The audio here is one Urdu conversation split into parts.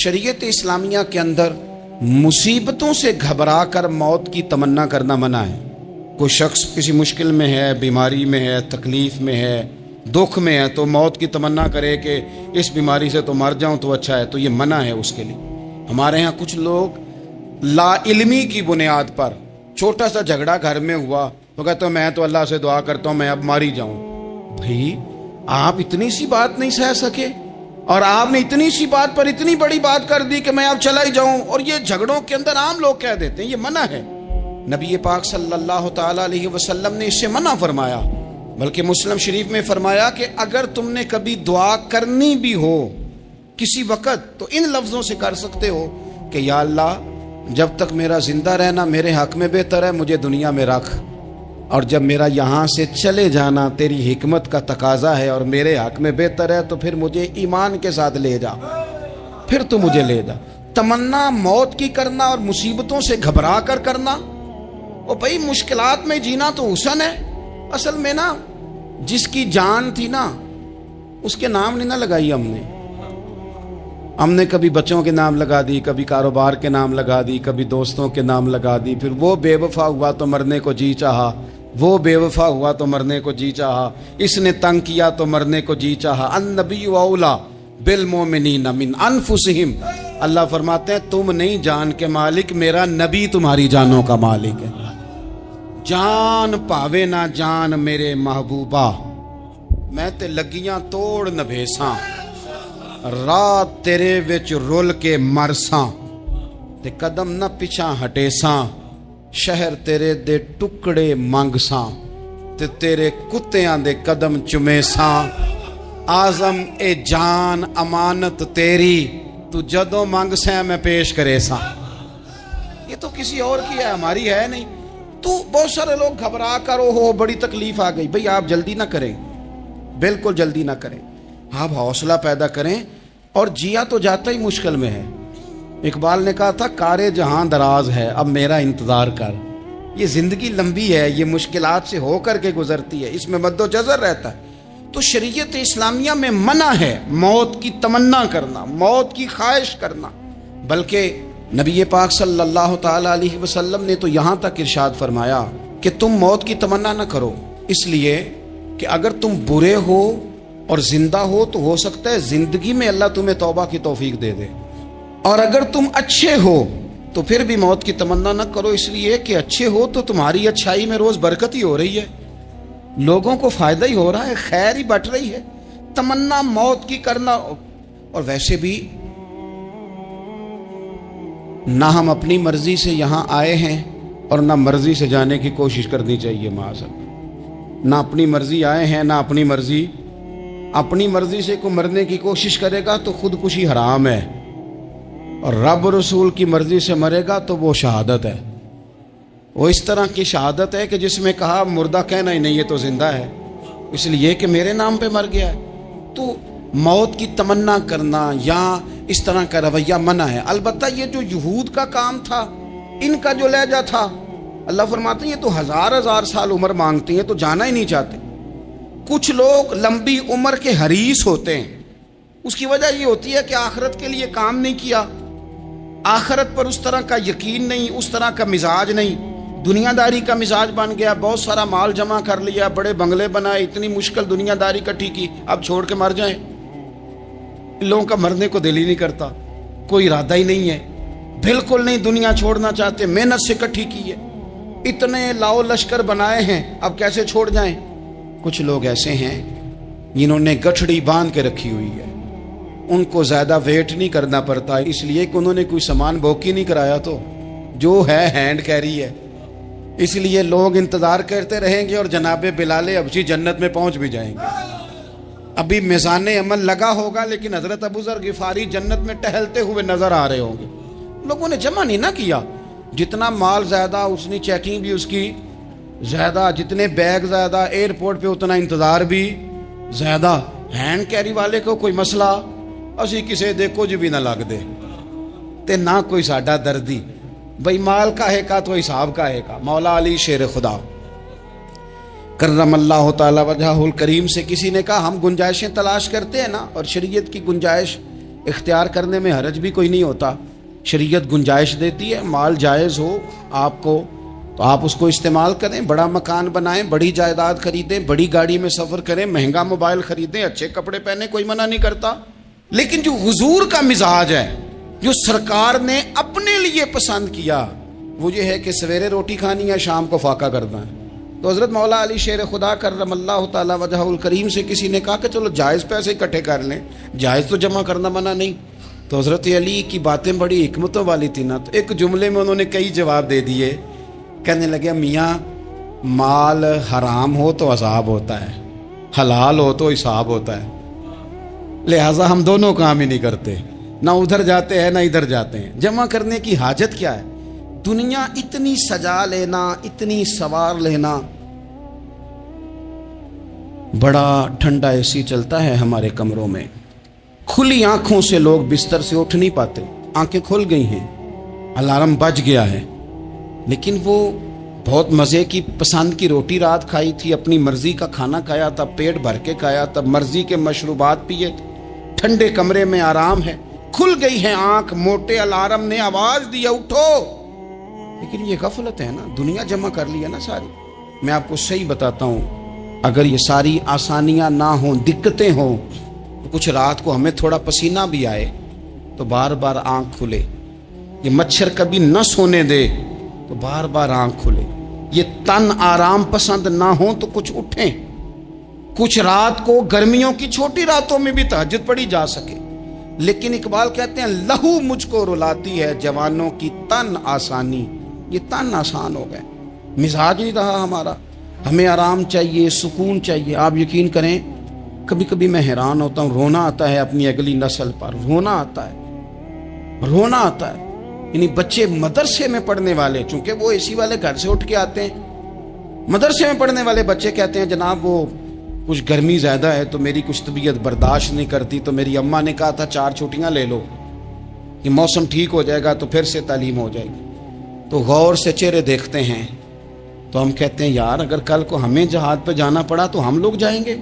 شریعت اسلامیہ کے اندر مصیبتوں سے گھبرا کر موت کی تمنا کرنا منع ہے۔ کوئی شخص کسی مشکل میں ہے، بیماری میں ہے، تکلیف میں ہے، دکھ میں ہے، تو موت کی تمنا کرے کہ اس بیماری سے تو مر جاؤں تو اچھا ہے، تو یہ منع ہے اس کے لیے۔ ہمارے ہاں کچھ لوگ لا علمی کی بنیاد پر چھوٹا سا جھگڑا گھر میں ہوا تو کہتے ہیں میں تو اللہ سے دعا کرتا ہوں میں اب مر ہی جاؤں۔ بھائی آپ اتنی سی بات نہیں سہ سکے اور آپ نے اتنی سی بات پر اتنی بڑی بات کر دی کہ میں اب چلا ہی جاؤں، اور یہ جھگڑوں کے اندر عام لوگ کہہ دیتے ہیں یہ منع ہے۔ نبی پاک صلی اللہ تعالیٰ علیہ وسلم نے اس سے منع فرمایا، بلکہ مسلم شریف میں فرمایا کہ اگر تم نے کبھی دعا کرنی بھی ہو کسی وقت تو ان لفظوں سے کر سکتے ہو کہ یا اللہ جب تک میرا زندہ رہنا میرے حق میں بہتر ہے، مجھے دنیا میں رکھ، اور جب میرا یہاں سے چلے جانا تیری حکمت کا تقاضا ہے اور میرے حق میں بہتر ہے تو پھر مجھے ایمان کے ساتھ لے جا، پھر تو مجھے لے جا۔ تمنا موت کی کرنا اور مصیبتوں سے گھبرا کر کرنا، اور بھائی مشکلات میں جینا تو حسن ہے۔ اصل میں نا جس کی جان تھی نا اس کے نام نہیں نہ لگائی ہم نے کبھی بچوں کے نام لگا دی، کبھی کاروبار کے نام لگا دی، کبھی دوستوں کے نام لگا دی، پھر وہ بے وفا ہوا تو مرنے کو جی چاہا، وہ بے وفا ہوا تو مرنے کو جی چاہا، اس نے تنگ کیا تو مرنے کو جی چاہا۔ النبی اولی بالمؤمنین من انفسہم، اللہ فرماتے ہیں تم نہیں جان کے مالک، میرا نبی تمہاری جانوں کا مالک ہے۔ جان پاوے نہ جان میرے محبوبہ، میں تے لگیاں توڑ نہ بھیساں، رات تیرے وچ رول کے مرساں، تے قدم نہ پیچھا ہٹے ساں، شہر تیرے دے ٹکڑے منگ ساں، تے تیرے کتیاں دے قدم چمے ساں، آزم اے جان امانت تیری، تو جدوں منگ سیں میں پیش کرے ساں۔ یہ تو کسی اور کی ہے، ہماری ہے نہیں۔ تو بہت سارے لوگ گھبرا کر ہو بڑی تکلیف آ گئی، بھئی آپ جلدی نہ کریں، بالکل جلدی نہ کریں، آپ حوصلہ پیدا کریں، اور جیا تو جاتا ہی مشکل میں ہے۔ اقبال نے کہا تھا کارِ جہاں دراز ہے اب میرا انتظار کر، یہ زندگی لمبی ہے، یہ مشکلات سے ہو کر کے گزرتی ہے، اس میں مد و جزر رہتا ہے۔ تو شریعت اسلامیہ میں منع ہے موت کی تمنا کرنا، موت کی خواہش کرنا، بلکہ نبی پاک صلی اللہ تعالیٰ علیہ وسلم نے تو یہاں تک ارشاد فرمایا کہ تم موت کی تمنا نہ کرو، اس لیے کہ اگر تم برے ہو اور زندہ ہو تو ہو سکتا ہے زندگی میں اللہ تمہیں توبہ کی توفیق دے دے، اور اگر تم اچھے ہو تو پھر بھی موت کی تمنا نہ کرو، اس لیے کہ اچھے ہو تو تمہاری اچھائی میں روز برکت ہی ہو رہی ہے، لوگوں کو فائدہ ہی ہو رہا ہے، خیر ہی بٹ رہی ہے۔ تمنا موت کی کرنا، اور ویسے بھی نہ ہم اپنی مرضی سے یہاں آئے ہیں اور نہ مرضی سے جانے کی کوشش کرنی چاہیے معاذ، نہ اپنی مرضی آئے ہیں نہ اپنی مرضی سے کوئی مرنے کی کوشش کرے گا تو خودکشی حرام ہے، اور رب رسول کی مرضی سے مرے گا تو وہ شہادت ہے، وہ اس طرح کی شہادت ہے کہ جس میں کہا مردہ کہنا ہی نہیں یہ تو زندہ ہے، اس لیے کہ میرے نام پہ مر گیا ہے۔ تو موت کی تمنا کرنا یا اس طرح کا رویہ منع ہے۔ البتہ یہ جو یہود کا کام تھا، ان کا جو لہجہ تھا، اللہ فرماتے ہیں یہ تو ہزار سال عمر مانگتی ہیں تو جانا ہی نہیں چاہتے۔ کچھ لوگ لمبی عمر کے حریص ہوتے ہیں، اس کی وجہ یہ ہوتی ہے کہ آخرت کے لیے کام نہیں کیا، آخرت پر اس طرح کا یقین نہیں، اس طرح کا مزاج نہیں، دنیا داری کا مزاج بن گیا، بہت سارا مال جمع کر لیا، بڑے بنگلے بنائے، اتنی مشکل دنیا داری کٹھی کی، اب چھوڑ کے مر جائیں۔ ان لوگوں کا مرنے کو دل ہی نہیں کرتا، کوئی ارادہ ہی نہیں ہے، بالکل نہیں دنیا چھوڑنا چاہتے، محنت سے کٹھی کی ہے، اتنے لاؤ لشکر بنائے ہیں، اب کیسے چھوڑ جائیں۔ کچھ لوگ ایسے ہیں جنہوں نے گٹھڑی باندھ کے رکھی ہوئی ہے، ان کو زیادہ ویٹ نہیں کرنا پڑتا، اس لیے کہ انہوں نے کوئی سامان بوکی نہیں کرایا، تو جو ہے ہینڈ کیری ہے، اس لیے لوگ انتظار کرتے رہیں گے اور جناب بلال حبشی جنت میں پہنچ بھی جائیں گے۔ ابھی میزان عمل لگا ہوگا لیکن حضرت ابو ذر غفاری جنت میں ٹہلتے ہوئے نظر آ رہے ہوں گے۔ لوگوں نے جمع نہیں نہ کیا، جتنا مال زیادہ اتنی چیکنگ بھی اس کی زیادہ، جتنے بیگ زیادہ، ایئرپورٹ پہ اتنا انتظار بھی زیادہ۔ ہینڈ کیری والے کو کوئی مسئلہ اسی کسے دے کچھ بھی نہ لگ دے تے نہ کوئی ساڈا دردی، بھئی مال کاہے کا تو حساب کاہے کا۔ مولا علی شیر خدا کرم اللہ تعالی وجہہ الکریم سے کسی نے کہا ہم گنجائشیں تلاش کرتے ہیں نا، اور شریعت کی گنجائش اختیار کرنے میں حرج بھی کوئی نہیں ہوتا. شریعت گنجائش دیتی ہے، مال جائز ہو آپ کو تو آپ اس کو استعمال کریں، بڑا مکان بنائیں، بڑی جائیداد خریدیں، بڑی گاڑی میں سفر کریں، مہنگا موبائل خریدیں، اچھے کپڑے پہنیں، کوئی منع نہیں کرتا. لیکن جو حضور کا مزاج ہے، جو سرکار نے اپنے لیے پسند کیا، وہ یہ ہے کہ سویرے روٹی کھانی ہے، شام کو فاقہ کرنا ہے. تو حضرت مولا علی شیر خدا کرم اللہ تعالی وجہ الکریم سے کسی نے کہا کہ چلو جائز پیسے اکٹھے کر لیں، جائز تو جمع کرنا منع نہیں. تو حضرت علی کی باتیں بڑی حکمتوں والی تھی نا، تو ایک جملے میں انہوں نے کئی جواب دے دیے. کہنے لگے میاں مال حرام ہو تو عذاب ہوتا ہے، حلال ہو تو حساب ہوتا ہے، لہٰذا ہم دونوں کام ہی نہیں کرتے، نہ ادھر جاتے ہیں نہ ادھر جاتے ہیں. جمع کرنے کی حاجت کیا ہے؟ دنیا اتنی سجا لینا، اتنی سوار لینا. بڑا ٹھنڈا اے سی چلتا ہے ہمارے کمروں میں، کھلی آنکھوں سے لوگ بستر سے اٹھ نہیں پاتے، آنکھیں کھل گئی ہیں، الارم بج گیا ہے، لیکن وہ بہت مزے کی پسند کی روٹی رات کھائی تھی، اپنی مرضی کا کھانا کھایا تھا، پیٹ بھر کے کھایا تھا، مرضی کے مشروبات پیے تھے، ٹھنڈے کمرے میں آرام ہے، کھل گئی ہے آنکھ، موٹے الارم نے آواز دیا اٹھو. لیکن یہ غفلت ہے نا، دنیا جمع کر لی ہے نا ساری. میں آپ کو صحیح بتاتا ہوں، اگر یہ ساری آسانیاں نہ ہوں، دقتیں ہوں، تو کچھ رات کو ہمیں تھوڑا پسینہ بھی آئے تو بار بار آنکھ کھلے. یہ مچھر کبھی نہ سونے دے تو بار بار آنکھ کھلے. یہ تن آرام پسند نہ ہوں تو کچھ اٹھیں، کچھ رات کو گرمیوں کی چھوٹی راتوں میں بھی تہجد پڑھی جا سکے. لیکن اقبال کہتے ہیں لہو مجھ کو رلاتی ہے جوانوں کی تن آسانی. یہ تن آسان ہو گئے، مزاج نہیں رہا ہمارا. ہمیں آرام چاہیے، سکون چاہیے. آپ یقین کریں کبھی کبھی میں حیران ہوتا ہوں، رونا آتا ہے اپنی اگلی نسل پر، رونا آتا ہے. یعنی بچے مدرسے میں پڑھنے والے، چونکہ وہ اے سی والے گھر سے اٹھ کے آتے ہیں، مدرسے میں پڑھنے والے بچے کہتے ہیں جناب وہ کچھ گرمی زیادہ ہے تو میری کچھ طبیعت برداشت نہیں کرتی، تو میری اماں نے کہا تھا 4 چھٹیاں لے لو، یہ موسم ٹھیک ہو جائے گا تو پھر سے تعلیم ہو جائے گی. تو غور سے چہرے دیکھتے ہیں تو ہم کہتے ہیں یار اگر کل کو ہمیں جہاد پہ جانا پڑا تو ہم لوگ جائیں گے،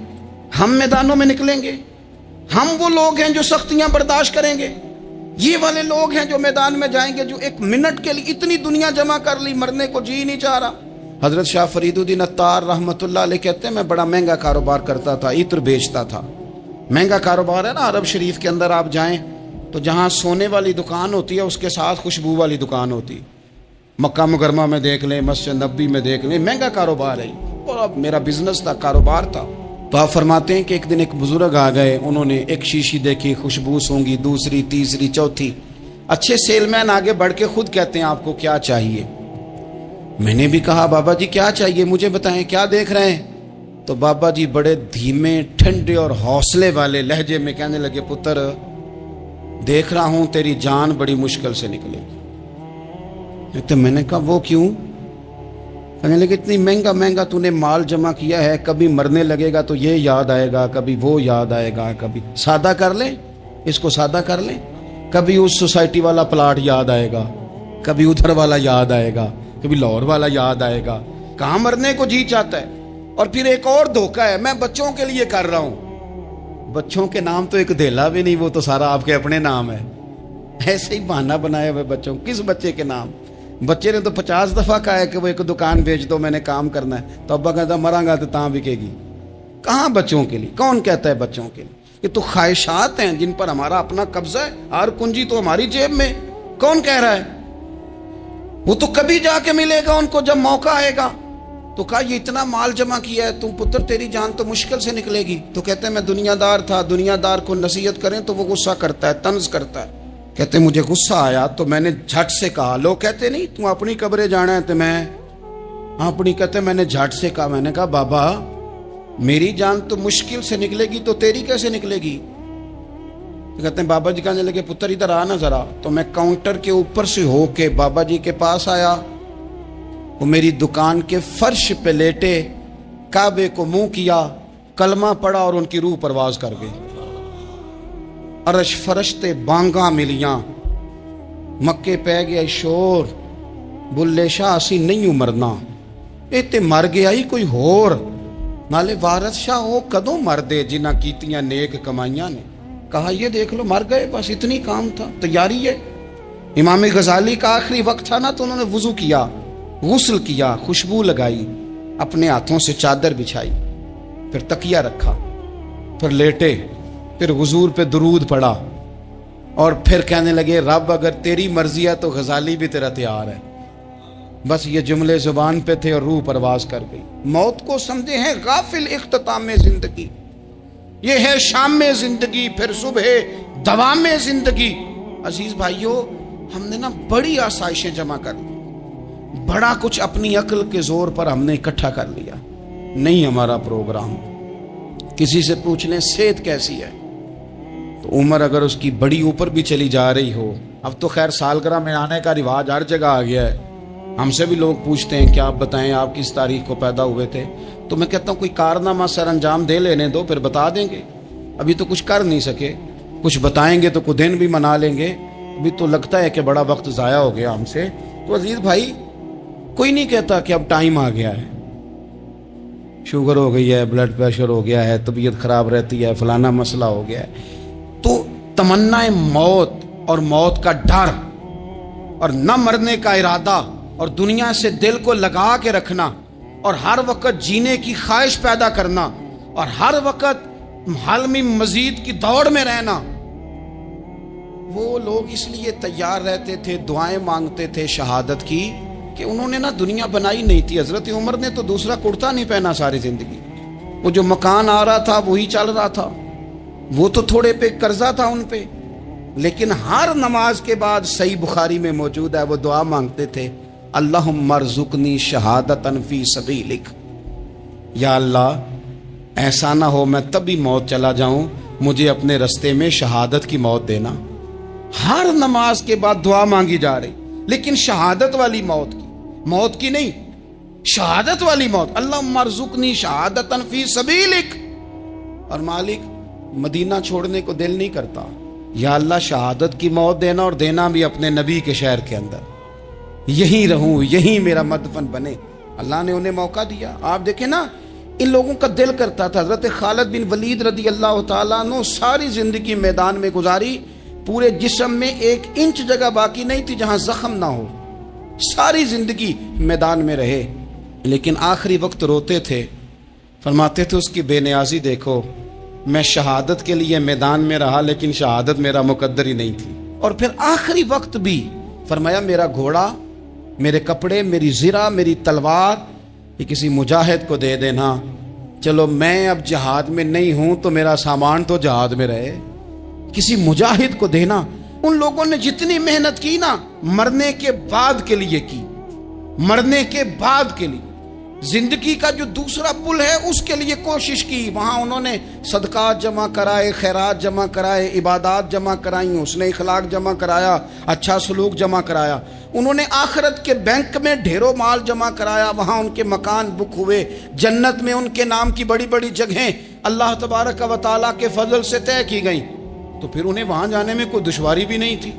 ہم میدانوں میں نکلیں گے، ہم وہ لوگ ہیں جو سختیاں برداشت کریں گے. یہ والے لوگ ہیں جو میدان میں جائیں گے جو 1 منٹ کے لیے اتنی دنیا جمع کر لی، مرنے کو جی نہیں چاہ رہا. حضرت شاہ فرید الدین عطار رحمۃ اللہ علیہ کہتے ہیں میں بڑا مہنگا کاروبار کرتا تھا، عطر بیچتا تھا. مہنگا کاروبار ہے نا، عرب شریف کے اندر آپ جائیں تو جہاں سونے والی دکان ہوتی ہے اس کے ساتھ خوشبو والی دکان ہوتی. مکہ مکرمہ میں دیکھ لیں، مسجد نبوی میں دیکھ لیں، مہنگا کاروبار ہے. اور اب میرا بزنس تھا، کاروبار تھا. تو آپ فرماتے ہیں کہ ایک دن ایک بزرگ آ گئے، انہوں نے ایک شیشی دیکھی، خوشبو سونگی، دوسری، تیسری، چوتھی. اچھے سیل مین آگے بڑھ کے خود کہتے ہیں آپ کو کیا چاہیے. میں نے بھی کہا بابا جی کیا چاہیے مجھے بتائیں، کیا دیکھ رہے ہیں؟ تو بابا جی بڑے دھیمے، ٹھنڈے اور حوصلے والے لہجے میں کہنے لگے پتر دیکھ رہا ہوں تیری جان بڑی مشکل سے نکلے گی. تو میں نے کہا وہ کیوں؟ کہنے لگے اتنی مہنگا تو نے مال جمع کیا ہے، کبھی مرنے لگے گا تو یہ یاد آئے گا، کبھی وہ یاد آئے گا، کبھی سادہ کر لیں، اس کو سادہ کر لیں، کبھی اس سوسائٹی والا پلاٹ یاد آئے گا، کبھی ادھر والا یاد آئے گا، کبھی لاہور والا یاد آئے گا. کہاں مرنے کو جی چاہتا ہے. اور پھر ایک اور دھوکہ ہے، میں بچوں کے لیے کر رہا ہوں. بچوں کے نام تو ایک دھیلا بھی نہیں، وہ تو سارا آپ کے اپنے نام ہے. ایسے ہی بہانہ بنائے ہوئے بچوں. کس بچے کے نام؟ بچے نے تو 50 دفعہ کہا ہے کہ وہ ایک دکان بیچ دو، میں نے کام کرنا ہے. تو ابا کہتا مراں گا تو تاں بکے گی. کہاں بچوں کے لیے؟ کون کہتا ہے بچوں کے لیے؟ یہ تو خواہشات ہیں جن پر ہمارا اپنا قبضہ ہے. ہر کنجی تو ہماری جیب میں. کون کہہ رہا ہے؟ وہ تو کبھی جا کے ملے گا ان کو جب موقع آئے گا. تو کہا یہ اتنا مال جمع کیا ہے تم پتر، تیری جان تو مشکل سے نکلے گی. تو کہتے ہیں میں دنیا دار تھا، دنیا دار کو نصیحت کریں تو وہ غصہ کرتا ہے، طنز کرتا ہے. کہتے ہیں مجھے غصہ آیا تو میں نے جھٹ سے کہا، لوگ کہتے نہیں تم اپنی قبریں جانا ہے تو میں اپنی، کہتے میں نے جھٹ سے کہا، میں نے کہا بابا میری جان تو مشکل سے نکلے گی تو تیری کیسے نکلے گی؟ کہتے ہیں بابا جی کہنے لگے پتر ادھر آنا ذرا. تو میں کاؤنٹر کے اوپر سے ہو کے بابا جی کے پاس آیا. وہ میری دکان کے فرش پہ لیٹے، کعبے کو منہ کیا، کلمہ پڑھا اور ان کی روح پرواز کر گئی. عرش فرشتے بانگاں ملیاں، مکے پہ گیا شور، بلے شاہ اسی نہیں مرنا، اے تے مر گیا ہی کوئی ہور. نالے وارث شاہ وہ کدوں مردے جنہاں کیتیاں نیک کمائیاں نے. کہا یہ دیکھ لو مر گئے، بس اتنی کام تھا، تیاری ہے۔ امام غزالی کا آخری وقت تھا نا، تو انہوں نے وضو کیا، غسل کیا، خوشبو لگائی، اپنے ہاتھوں سے چادر بچھائی، پھر تکیہ رکھا، پھر لیٹے، پھر حضور پہ درود پڑھا، اور پھر کہنے لگے رب اگر تیری مرضی ہے تو غزالی بھی تیرا تیار ہے۔ بس یہ جملے زبان پہ تھے اور روح پرواز کر گئی۔ موت کو سمجھے ہیں غافل اختتام زندگی، یہ ہے شام زندگی، پھر صبح دوام زندگی۔ عزیز بھائیو، ہم نے نا بڑی آسائشیں جمع کر لی، بڑا کچھ اپنی عقل کے زور پر ہم نے اکٹھا کر لیا۔ نہیں ہمارا پروگرام، کسی سے پوچھ لیں صحت کیسی ہے، تو عمر اگر اس کی بڑی اوپر بھی چلی جا رہی ہو، اب تو خیر سالگرہ میں آنے کا رواج ہر جگہ آ گیا ہے، ہم سے بھی لوگ پوچھتے ہیں کہ آپ بتائیں آپ کس تاریخ کو پیدا ہوئے تھے، تو میں کہتا ہوں کوئی کارنامہ سر انجام دے لینے دو، پھر بتا دیں گے۔ ابھی تو کچھ کر نہیں سکے، کچھ بتائیں گے تو کچھ دن بھی منا لیں گے، ابھی تو لگتا ہے کہ بڑا وقت ضائع ہو گیا ہم سے۔ تو عزیز بھائی، کوئی نہیں کہتا کہ اب ٹائم آ گیا ہے، شوگر ہو گئی ہے، بلڈ پریشر ہو گیا ہے، طبیعت خراب رہتی ہے، فلانا مسئلہ ہو گیا ہے۔ تو تمنا موت اور موت کا ڈر اور نہ مرنے کا ارادہ اور دنیا سے دل کو لگا کے رکھنا اور ہر وقت جینے کی خواہش پیدا کرنا اور ہر وقت حل میں مزید کی دوڑ میں رہنا، وہ لوگ اس لیے تیار رہتے تھے، دعائیں مانگتے تھے شہادت کی، کہ انہوں نے نا دنیا بنائی نہیں تھی۔ حضرت عمر نے تو دوسرا کرتا نہیں پہنا ساری زندگی، وہ جو مکان آ رہا تھا وہی چل رہا تھا، وہ تو تھوڑے پہ قرضہ تھا ان پہ، لیکن ہر نماز کے بعد صحیح بخاری میں موجود ہے وہ دعا مانگتے تھے، اللہم ارزقنی شہادتا فی سبیلک، یا اللہ ایسا نہ ہو میں تب بھی موت چلا جاؤں، مجھے اپنے رستے میں شہادت کی موت دینا۔ ہر نماز کے بعد دعا مانگی جا رہی، لیکن شہادت والی موت کی نہیں، شہادت والی موت، اللہم ارزقنی شہادتا فی سبیلک۔ اور مالک مدینہ چھوڑنے کو دل نہیں کرتا، یا اللہ شہادت کی موت دینا، اور دینا بھی اپنے نبی کے شہر کے اندر، یہیں رہوں، یہیں میرا مدفن بنے۔ اللہ نے انہیں موقع دیا۔ آپ دیکھیں نا، ان لوگوں کا دل کرتا تھا۔ حضرت خالد بن ولید رضی اللہ تعالیٰ عنہ ساری زندگی میدان میں گزاری، پورے جسم میں 1 انچ جگہ باقی نہیں تھی جہاں زخم نہ ہو، ساری زندگی میدان میں رہے، لیکن آخری وقت روتے تھے، فرماتے تھے اس کی بے نیازی دیکھو، میں شہادت کے لیے میدان میں رہا لیکن شہادت میرا مقدر ہی نہیں تھی۔ اور پھر آخری وقت بھی فرمایا میرا گھوڑا، میرے کپڑے، میری زرہ، میری تلوار یہ کسی مجاہد کو دے دینا، چلو میں اب جہاد میں نہیں ہوں تو میرا سامان تو جہاد میں رہے، کسی مجاہد کو دینا۔ ان لوگوں نے جتنی محنت کی نا مرنے کے بعد کے لیے کی، مرنے کے بعد کے لیے، زندگی کا جو دوسرا پل ہے اس کے لیے کوشش کی، وہاں انہوں نے صدقات جمع کرائے، خیرات جمع کرائے، عبادات جمع کرائیں، حسن اخلاق جمع کرایا، اچھا سلوک جمع کرایا، انہوں نے آخرت کے بینک میں ڈھیروں مال جمع کرایا، وہاں ان کے مکان بک ہوئے، جنت میں ان کے نام کی بڑی بڑی جگہیں اللہ تبارک و تعالیٰ کے فضل سے طے کی گئیں، تو پھر انہیں وہاں جانے میں کوئی دشواری بھی نہیں تھی،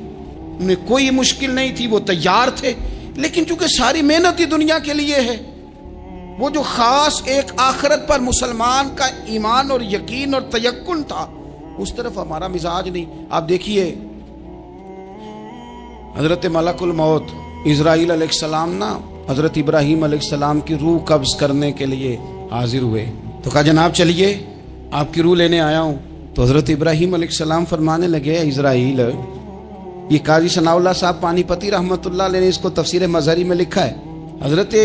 انہیں کوئی مشکل نہیں تھی، وہ تیار تھے۔ لیکن چونکہ ساری محنت ہی دنیا کے لیے ہے، وہ جو خاص ایک آخرت پر مسلمان کا ایمان اور یقین اور تیقن تھا، اس طرف ہمارا مزاج نہیں۔ آپ دیکھیے حضرت ملک الموت اسرائیل علیہ السلام نا حضرت ابراہیم علیہ السلام کی روح قبض کرنے کے لیے حاضر ہوئے، تو کہا جناب چلیے آپ کی روح لینے آیا ہوں۔ تو حضرت ابراہیم علیہ السلام فرمانے لگے اسرائیل، یہ قاضی ثناء اللہ صاحب پانی پتی رحمۃ اللہ علیہ نے اس کو تفسیر مظہری میں لکھا ہے، حضرت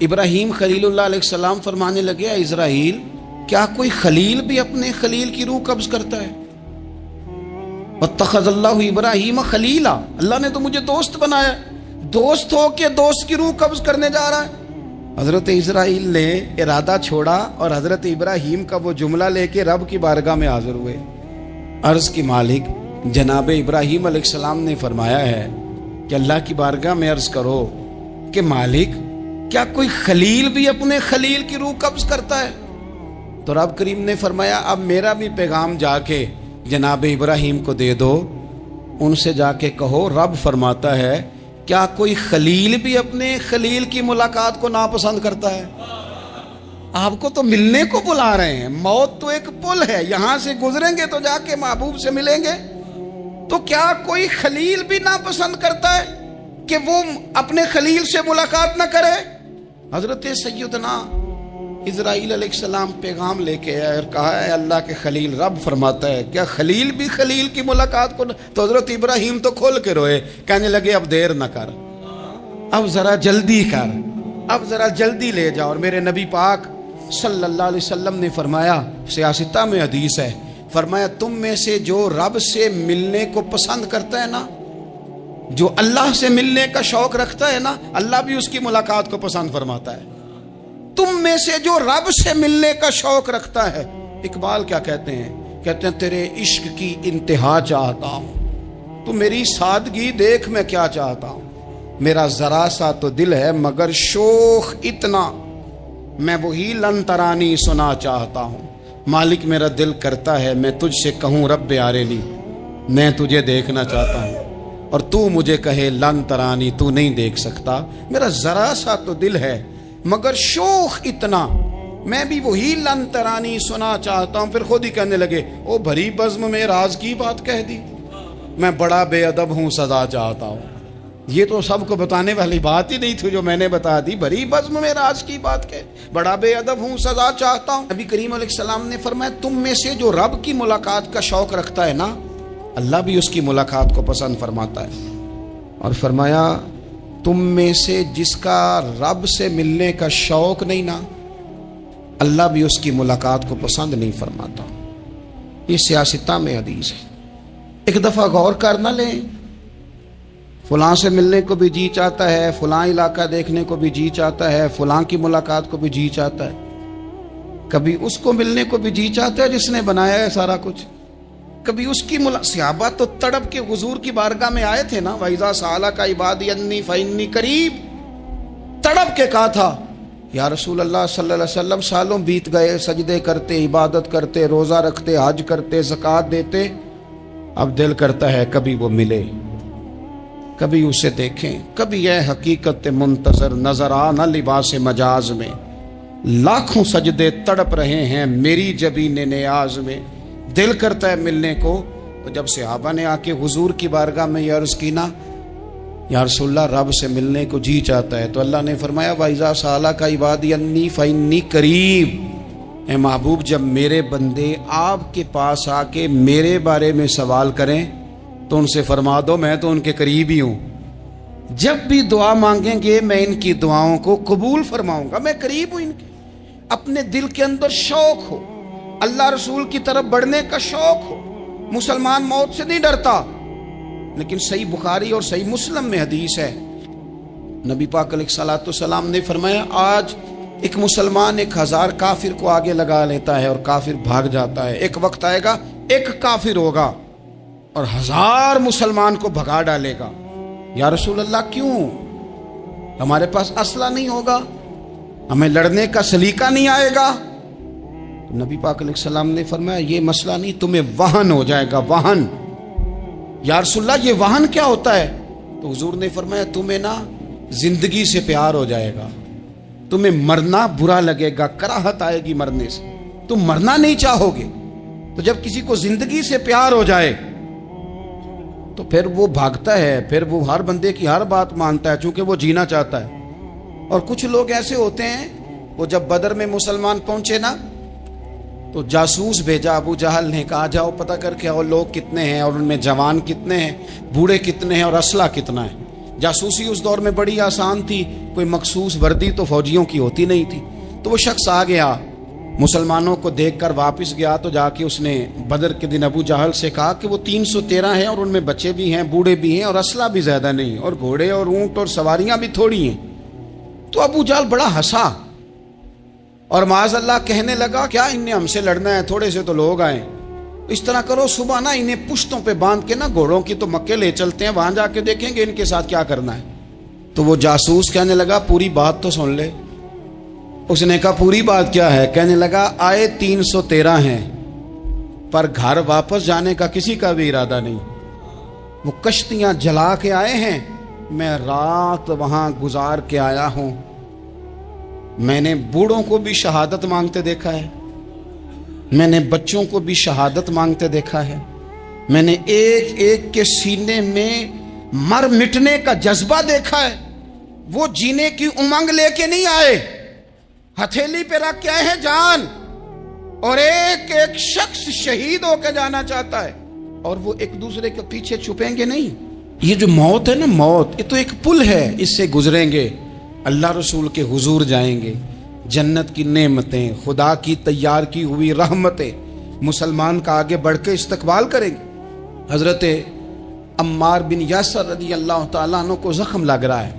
ابراہیم خلیل اللہ علیہ السلام فرمانے لگے اسرائیل، کیا کوئی خلیل بھی اپنے خلیل کی روح قبض کرتا ہے؟ واتخذ اللہ ابراہیم خلیلا، اللہ نے تو مجھے دوست بنایا، دوست ہو کے دوست کی روح قبض کرنے جا رہا ہے۔ حضرت اسرائیل نے ارادہ چھوڑا اور حضرت ابراہیم کا وہ جملہ لے کے رب کی بارگاہ میں حاضر ہوئے، عرض کی مالک جناب ابراہیم علیہ السلام نے فرمایا ہے کہ اللہ کی بارگاہ میں عرض کرو کہ مالک کیا کوئی خلیل بھی اپنے خلیل کی روح قبض کرتا ہے؟ تو رب کریم نے فرمایا اب میرا بھی پیغام جا کے جناب ابراہیم کو دے دو، ان سے جا کے کہو رب فرماتا ہے کیا کوئی خلیل بھی اپنے خلیل کی ملاقات کو ناپسند کرتا ہے؟ آپ کو تو ملنے کو بلا رہے ہیں. موت تو ایک پل ہے, یہاں سے گزریں گے تو جا کے محبوب سے ملیں گے. تو کیا کوئی خلیل بھی ناپسند کرتا ہے کہ وہ اپنے خلیل سے ملاقات نہ کرے؟ حضرت سیدنا اسرائیل علیہ السلام پیغام لے کے آئے اور کہا ہے اللہ کے خلیل. رب فرماتا ہے کیا خلیل بھی خلیل کی ملاقات کو؟ تو حضرت ابراہیم تو کھول کے روئے, کہنے لگے اب دیر نہ کر, اب ذرا جلدی کر, اب ذرا جلدی لے جاؤ. اور میرے نبی پاک صلی اللہ علیہ وسلم نے فرمایا, سیاستہ میں حدیث ہے, فرمایا تم میں سے جو رب سے ملنے کو پسند کرتا ہے نا, جو اللہ سے ملنے کا شوق رکھتا ہے نا, اللہ بھی اس کی ملاقات کو پسند فرماتا ہے. تم میں سے جو رب سے ملنے کا شوق رکھتا ہے, اقبال کیا کہتے ہیں, کہتے ہیں تیرے عشق کی انتہا چاہتا ہوں, تو میری سادگی دیکھ میں کیا چاہتا ہوں. میرا ذرا سا تو دل ہے مگر شوق اتنا, میں وہی لن ترانی سنا چاہتا ہوں. مالک میرا دل کرتا ہے میں تجھ سے کہوں رب آرینی, میں تجھے دیکھنا چاہتا ہوں, اور تو مجھے کہے لن ترانی, تو نہیں دیکھ سکتا. میرا ذرا سا تو دل ہے مگر شوق اتنا, میں بھی وہی لن ترانی سنا چاہتا ہوں. پھر خود ہی کہنے لگے او بھری بزم میں راز کی بات کہہ دی, میں بڑا بے ادب ہوں سزا چاہتا ہوں. یہ تو سب کو بتانے والی بات ہی نہیں تھی جو میں نے بتا دی. بھری بزم میں راز کی بات کہ بڑا بے ادب ہوں سزا چاہتا ہوں. نبی کریم علیہ السلام نے فرمایا تم میں سے جو رب کی ملاقات کا شوق رکھتا ہے نا, اللہ بھی اس کی ملاقات کو پسند فرماتا ہے. اور فرمایا تم میں سے جس کا رب سے ملنے کا شوق نہیں نا, اللہ بھی اس کی ملاقات کو پسند نہیں فرماتا. یہ سیاستہ میں حدیث ہے. ایک دفعہ غور کر نہ لیں, فلاں سے ملنے کو بھی جی چاہتا ہے, فلاں علاقہ دیکھنے کو بھی جی چاہتا ہے, فلاں کی ملاقات کو بھی جی چاہتا ہے. کبھی اس کو ملنے کو بھی جی چاہتا ہے جس نے بنایا ہے سارا کچھ, کبھی اس کی صحابہ تو تڑپ کے حضور کی بارگاہ میں آئے تھے نا, وَإِذَا سَأَلَكَ عِبَادِي عَنِّي فَإِنِّي قَرِيبٌ, تڑپ کے کہا تھا یا رسول اللہ صلی اللہ علیہ وسلم سالوں بیت گئے, سجدے کرتے, عبادت کرتے, روزہ رکھتے, حج کرتے, زکوٰۃ دیتے, اب دل کرتا ہے کبھی وہ ملے, کبھی اسے دیکھیں. کبھی یہ حقیقت منتظر نظر آنا لباس مجاز میں, لاکھوں سجدے تڑپ رہے ہیں میری جبین نیاز میں, دل کرتا ہے ملنے کو. تو جب صحابہ نے آ کے حضور کی بارگاہ میں یہ عرض کی نا, یا رسول اللہ رب سے ملنے کو جی چاہتا ہے, تو اللہ نے فرمایا وَإِذَا سَأَلَكَ عِبَادِي عَنِّي فَإِنِّي قَرِيبٌ. اے محبوب جب میرے بندے آپ کے پاس آ کے میرے بارے میں سوال کریں تو ان سے فرما دو میں تو ان کے قریب ہی ہوں. جب بھی دعا مانگیں گے میں ان کی دعاؤں کو قبول فرماؤں گا, میں قریب ہوں ان کے. اپنے دل کے اندر شوق ہو, اللہ رسول کی طرف بڑھنے کا شوق ہو. مسلمان موت سے نہیں ڈرتا, لیکن صحیح بخاری اور صحیح مسلم میں حدیث ہے, نبی پاک علیہ الصلوۃ والسلام نے فرمایا آج ایک مسلمان 1000 کافر کو آگے لگا لیتا ہے اور کافر بھاگ جاتا ہے. ایک وقت آئے گا ایک کافر ہوگا اور 1000 مسلمان کو بھگا ڈالے گا. یا رسول اللہ کیوں؟ ہمارے پاس اسلحہ نہیں ہوگا, ہمیں لڑنے کا سلیقہ نہیں آئے گا. نبی پاک علیہ السلام نے فرمایا یہ مسئلہ نہیں, تمہیں وہن ہو جائے گا, وہن. یا رسول اللہ یہ وہن کیا ہوتا ہے؟ تو حضور نے فرمایا تمہیں نا زندگی سے پیار ہو جائے گا, تمہیں مرنا برا لگے گا, کراہت آئے گی مرنے سے, تم مرنا نہیں چاہو گے. تو جب کسی کو زندگی سے پیار ہو جائے تو پھر وہ بھاگتا ہے, پھر وہ ہر بندے کی ہر بات مانتا ہے چونکہ وہ جینا چاہتا ہے. اور کچھ لوگ ایسے ہوتے ہیں, وہ جب بدر میں مسلمان پہنچے نا تو جاسوس بھیجا ابو جہل نے, کہا جاؤ پتہ کر کے آؤ لوگ کتنے ہیں اور ان میں جوان کتنے ہیں, بوڑھے کتنے ہیں اور اسلحہ کتنا ہے. جاسوسی اس دور میں بڑی آسان تھی, کوئی مخصوص وردی تو فوجیوں کی ہوتی نہیں تھی. تو وہ شخص آ گیا, مسلمانوں کو دیکھ کر واپس گیا, تو جا کے اس نے بدر کے دن ابو جہل سے کہا کہ وہ 313 ہیں اور ان میں بچے بھی ہیں, بوڑھے بھی ہیں اور اسلحہ بھی زیادہ نہیں, اور گھوڑے اور اونٹ اور سواریاں بھی تھوڑی ہیں. تو ابو جہل بڑا ہنسا اور معاذ اللہ کہنے لگا کیا ان نے ہم سے لڑنا ہے, تھوڑے سے تو لوگ آئے. اس طرح کرو صبح نا انہیں پشتوں پہ باندھ کے نا گھوڑوں کی تو مکے لے چلتے ہیں, وہاں جا کے دیکھیں گے ان کے ساتھ کیا کرنا ہے. تو وہ جاسوس کہنے لگا پوری بات تو سن لے. اس نے کہا پوری بات کیا ہے؟ کہنے لگا آئے 313 ہیں پر گھر واپس جانے کا کسی کا بھی ارادہ نہیں. وہ کشتیاں جلا کے آئے ہیں, میں رات وہاں گزار کے آیا ہوں, میں نے بوڑھوں کو بھی شہادت مانگتے دیکھا ہے، میں نے بچوں کو بھی شہادت مانگتے دیکھا ہے، میں نے ایک ایک کے سینے میں مر مٹنے کا جذبہ دیکھا ہے۔ وہ جینے کی امنگ لے کے نہیں آئے، ہتھیلی پہ رکھ کے آئے ہیں جان، اور ایک ایک شخص شہید ہو کے جانا چاہتا ہے، اور وہ ایک دوسرے کے پیچھے چھپیں گے نہیں۔ یہ جو موت ہے نا، موت یہ تو ایک پل ہے، اس سے گزریں گے، اللہ رسول کے حضور جائیں گے، جنت کی نعمتیں، خدا کی تیار کی ہوئی رحمتیں مسلمان کا آگے بڑھ کے استقبال کریں گے۔ حضرت عمار بن یاسر رضی اللہ تعالیٰ عنہ کو زخم لگ رہا ہے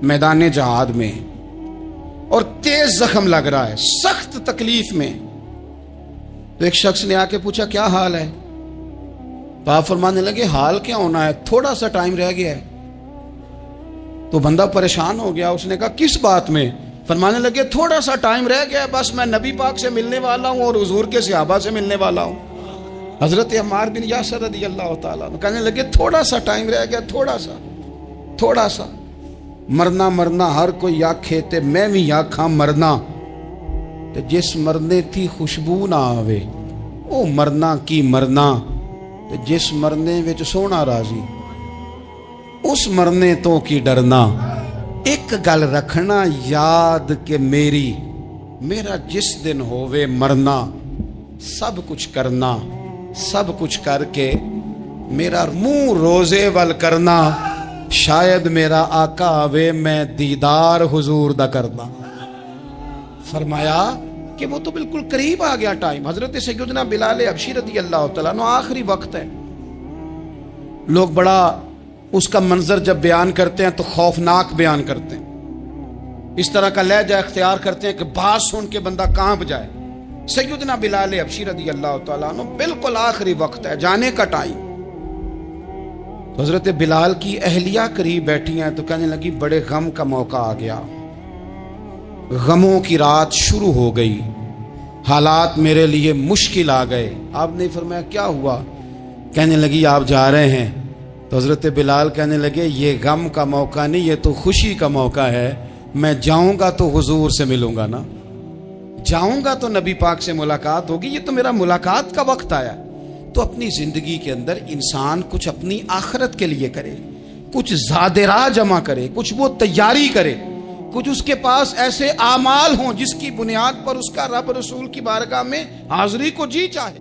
میدان جہاد میں، اور تیز زخم لگ رہا ہے، سخت تکلیف میں۔ تو ایک شخص نے آ کے پوچھا کیا حال ہے؟ تو آپ فرمانے لگے حال کیا ہونا ہے، تھوڑا سا ٹائم رہ گیا ہے۔ تو بندہ پریشان ہو گیا، اس نے کہا کس بات میں؟ فرمانے لگے تھوڑا سا ٹائم رہ گیا ہے، بس میں نبی پاک سے ملنے والا ہوں اور حضور کے صحابہ سے ملنے والا ہوں۔ حضرت عمار بن یاسر رضی اللہ تعالیٰ کہنے لگے تھوڑا سا ٹائم رہ گیا، تھوڑا سا مرنا مرنا ہر کوئی آکھے تے میں بھی آکھاں مرنا، تے جس مرنے تھی خوشبو نہ آوے او مرنا کی مرنا، تے جس مرنے وچ سونا راضی اس مرنے تو کی ڈرنا۔ ایک گل رکھنا یاد کہ میرا جس دن ہووے مرنا، سب کچھ کرنا، سب کچھ کر کے میرا منہ روزے ول کرنا، شاید میرا آقا آوے میں دیدار حضور دا کرنا۔ فرمایا کہ وہ تو بالکل قریب آ گیا ٹائم۔ حضرت سیدنا بلال حبشی رضی اللہ تعالیٰ عنہ آخری وقت ہے، لوگ بڑا اس کا منظر جب بیان کرتے ہیں تو خوفناک بیان کرتے ہیں، اس طرح کا لہجہ اختیار کرتے ہیں کہ بات سن کے بندہ کانپ جائے۔ سیدنا بلال حبشی رضی اللہ تعالیٰ عنہ بالکل آخری وقت ہے، جانے کا ٹائم۔ حضرت بلال کی اہلیہ قریب بیٹھی ہیں تو کہنے لگی بڑے غم کا موقع آ گیا، غموں کی رات شروع ہو گئی، حالات میرے لیے مشکل آ گئے۔ آپ نے فرمایا کیا ہوا؟ کہنے لگی آپ جا رہے ہیں؟ تو حضرت بلال کہنے لگے یہ غم کا موقع نہیں، یہ تو خوشی کا موقع ہے، میں جاؤں گا تو حضور سے ملوں گا نا، جاؤں گا تو نبی پاک سے ملاقات ہوگی، یہ تو میرا ملاقات کا وقت آیا۔ تو اپنی زندگی کے اندر انسان کچھ اپنی آخرت کے لیے کرے، کچھ زاد راہ جمع کرے، کچھ وہ تیاری کرے، کچھ اس کے پاس ایسے اعمال ہوں جس کی بنیاد پر اس کا رب رسول کی بارگاہ میں حاضری کو جی چاہے۔